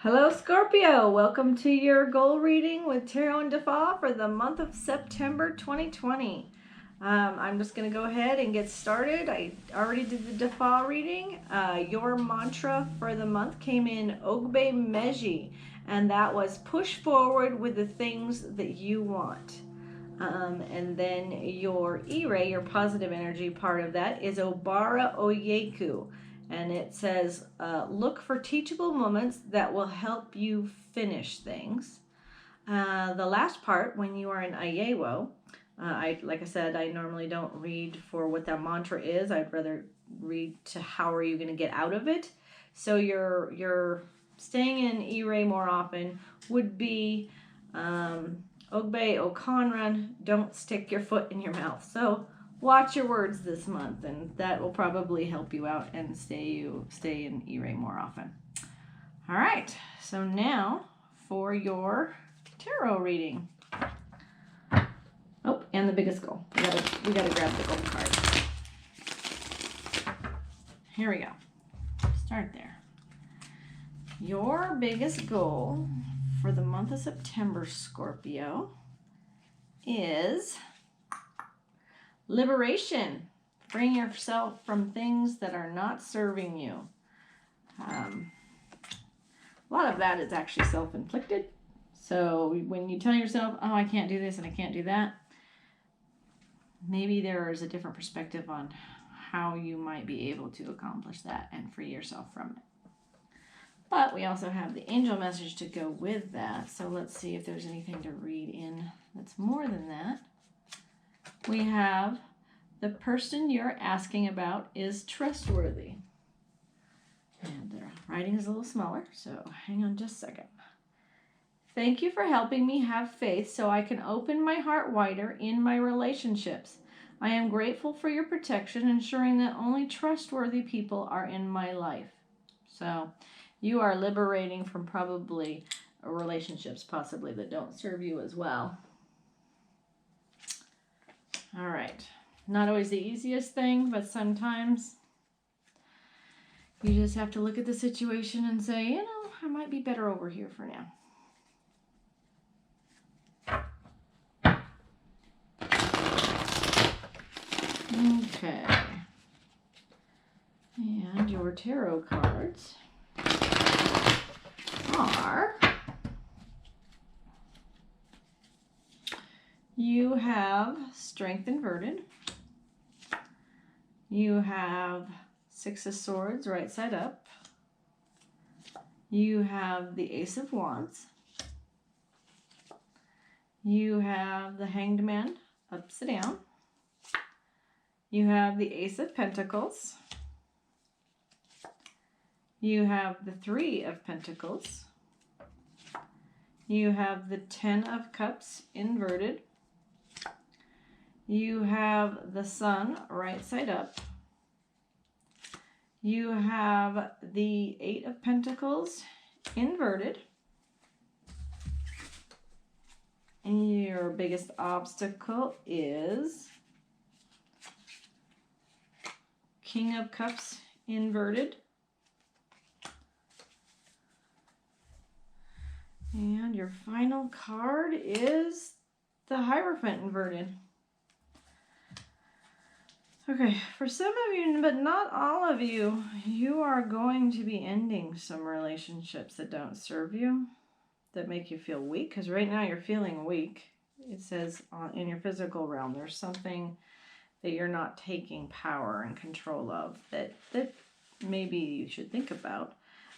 Hello Scorpio, welcome to your goal reading with Tarot and Dafa for the month of September 2020. I'm just going to go ahead and get started. I already did the Dafa reading. Your mantra for the month came in Ogbe Meji, and that was push forward with the things that you want. And then your Ire, your positive energy part of that, is Obara Oyeku. And it says, look for teachable moments that will help you finish things. The last part, when you are in Ayewo, like I said, I normally don't read for what that mantra is. I'd rather read to how are you going to get out of it. So you're staying in Ire more often would be Ogbe Okanran, don't stick your foot in your mouth. So watch your words this month, and that will probably help you out and stay in Ire more often. All right, so now for your tarot reading. Oh, and the biggest goal. We gotta grab the gold card. Here we go. Start there. Your biggest goal for the month of September, Scorpio, is liberation. Bring yourself from things that are not serving you. A lot of that is actually self-inflicted. So when you tell yourself, oh, I can't do this and I can't do that, maybe there is a different perspective on how you might be able to accomplish that and free yourself from it. But we also have the angel message to go with that. So let's see if there's anything to read in that's more than that. We have the person you're asking about is trustworthy. And their writing is a little smaller, so hang on just a second. Thank you for helping me have faith so I can open my heart wider in my relationships. I am grateful for your protection, ensuring that only trustworthy people are in my life. So you are liberating from probably relationships possibly that don't serve you as well. All right. Not always the easiest thing, but sometimes you just have to look at the situation and say, you know, I might be better over here for now. Okay. And your tarot cards are, you have Strength inverted, you have Six of Swords right side up, you have the Ace of Wands, you have the Hanged Man upside down, you have the Ace of Pentacles, you have the Three of Pentacles, you have the Ten of Cups inverted, you have the Sun right side up, you have the Eight of Pentacles inverted, and your biggest obstacle is King of Cups inverted, and your final card is the Hierophant inverted. Okay, for some of you, but not all of you, you are going to be ending some relationships that don't serve you, that make you feel weak, because right now you're feeling weak. It says in your physical realm, there's something that you're not taking power and control of that maybe you should think about.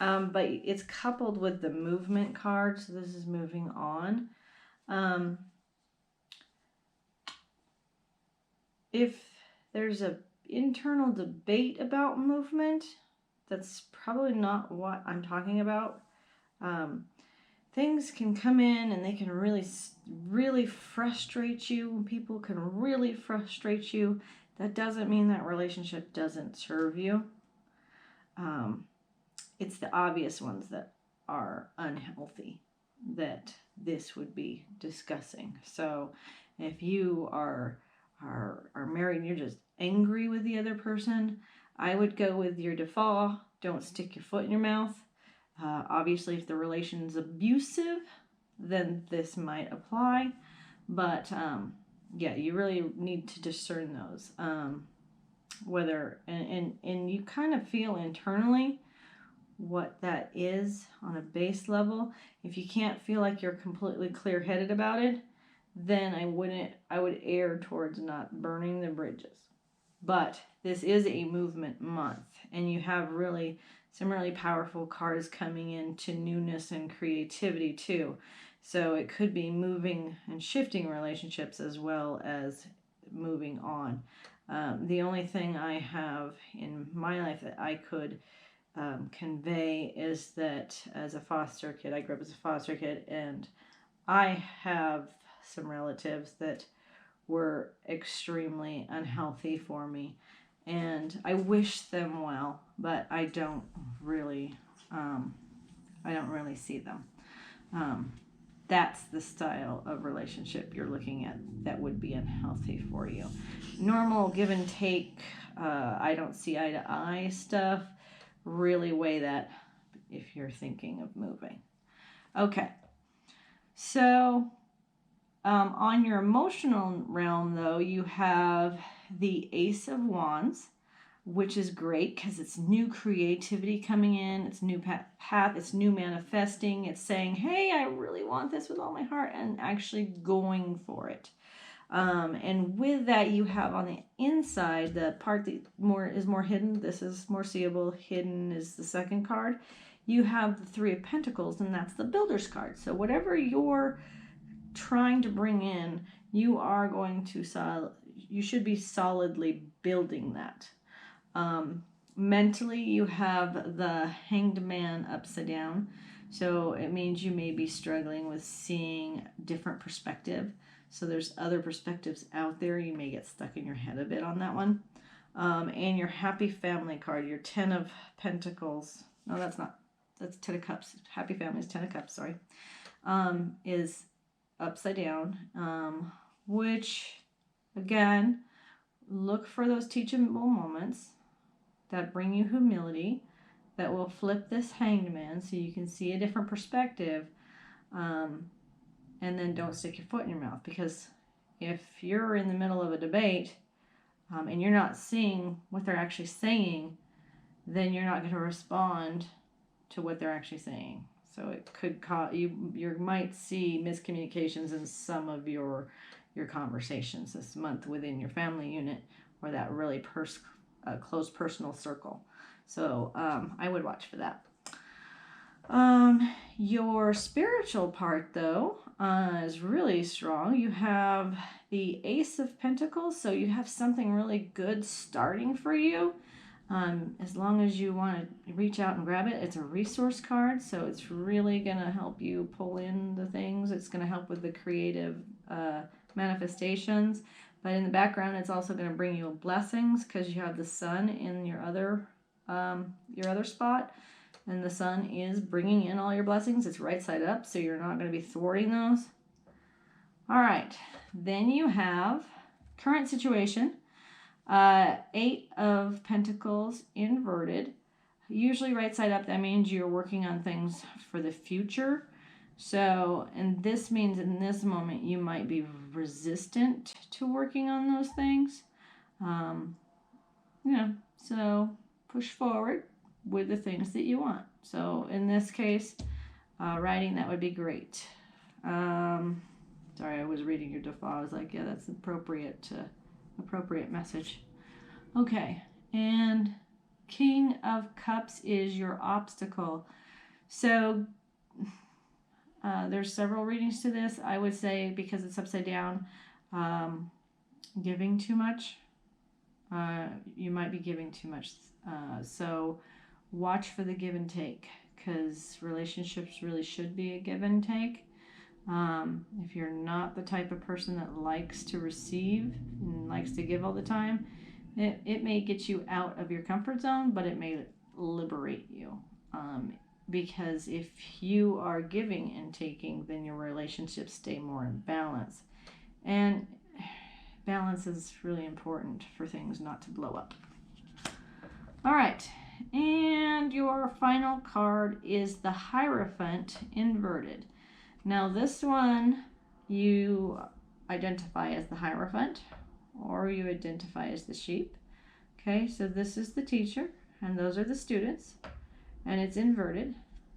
But it's coupled with the movement card, so this is moving on. If there's an internal debate about movement, that's probably not what I'm talking about. Things can come in and they can really frustrate you. People can really frustrate you. That doesn't mean that relationship doesn't serve you. It's the obvious ones that are unhealthy that this would be discussing. So if you are married and you're just angry with the other person, I would go with your default. Don't stick your foot in your mouth. Obviously, if the relation's abusive, then this might apply. But yeah, you really need to discern those. Whether, and you kind of feel internally what that is on a base level. If you can't feel like you're completely clear-headed about it, then I would err towards not burning the bridges. But this is a movement month, and you have really some really powerful cards coming into newness and creativity too. So it could be moving and shifting relationships as well as moving on. The only thing I have in my life that I could convey is that as a foster kid, I grew up as a foster kid, and I have some relatives that were extremely unhealthy for me, and I wish them well, but I don't really see them. That's the style of relationship you're looking at that would be unhealthy for you. Normal give and take, I don't see eye to eye stuff. Really weigh that if you're thinking of moving. Okay, so on your emotional realm, though, you have the Ace of Wands, which is great because it's new creativity coming in, it's new path, it's new manifesting, it's saying, hey, I really want this with all my heart, and actually going for it. And with that, you have on the inside the part that is more hidden. This is more seeable. Hidden is the second card. You have the Three of Pentacles, and that's the Builder's card. So whatever you're trying to bring in, you are going to you should be solidly building that. Mentally, you have the Hanged Man upside down. So it means you may be struggling with seeing different perspective. So there's other perspectives out there. You may get stuck in your head a bit on that one. And your Happy Family card, your Ten of Pentacles. No, that's not. That's Ten of Cups. Happy Family is Ten of Cups, sorry. Is upside down. Which, again, look for those teachable moments that bring you humility, that will flip this Hanged Man so you can see a different perspective. And then don't stick your foot in your mouth, because if you're in the middle of a debate and you're not seeing what they're actually saying, then you're not going to respond to what they're actually saying. So it could cause you might see miscommunications in some of your conversations this month within your family unit or that really close personal circle. So I would watch for that. Your spiritual part, though, is really strong. You have the Ace of Pentacles, so you have something really good starting for you. As long as you want to reach out and grab it, it's a resource card, so it's really going to help you pull in the things. It's going to help with the creative manifestations, but in the background, it's also going to bring you blessings because you have the Sun in your other spot. And the Sun is bringing in all your blessings. It's right side up, so you're not going to be thwarting those. All right. Then you have current situation. Eight of Pentacles inverted. Usually right side up, that means you're working on things for the future. So, and this means in this moment, you might be resistant to working on those things. So push forward with the things that you want. So in this case, writing, that would be great. Sorry, I was reading your Dafa. I was like, yeah, that's appropriate message. Okay, and King of Cups is your obstacle. So there's several readings to this. I would say, because it's upside down, giving too much. You might be giving too much. So watch for the give and take, because relationships really should be a give and take. If you're not the type of person that likes to receive and likes to give all the time, it may get you out of your comfort zone, but it may liberate you. Because if you are giving and taking, then your relationships stay more in balance. And balance is really important for things not to blow up. All right. And your final card is the Hierophant inverted. Now this one you identify as the Hierophant or you identify as the sheep. Okay, so this is the teacher and those are the students and it's inverted.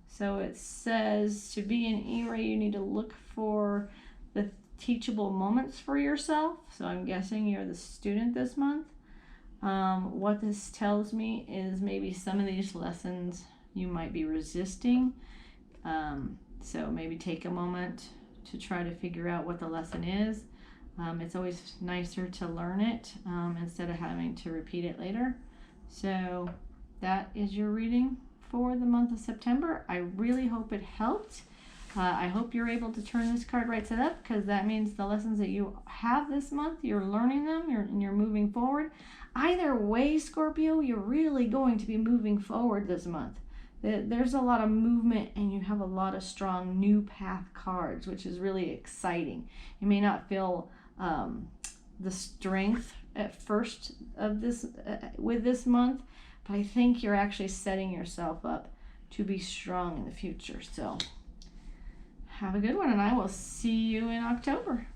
So it says to be an E-ray you need to look for the teachable moments for yourself. So I'm guessing you're the student this month. What this tells me is maybe some of these lessons you might be resisting. So maybe take a moment to try to figure out what the lesson is. It's always nicer to learn it instead of having to repeat it later. So that is your reading for the month of September. I really hope it helped. I hope you're able to turn this card right side up because that means the lessons that you have this month, you're learning them and you're moving forward. Either way, Scorpio, you're really going to be moving forward this month. There's a lot of movement and you have a lot of strong new path cards, which is really exciting. You may not feel the strength at first of this with this month, but I think you're actually setting yourself up to be strong in the future. So have a good one and I will see you in October.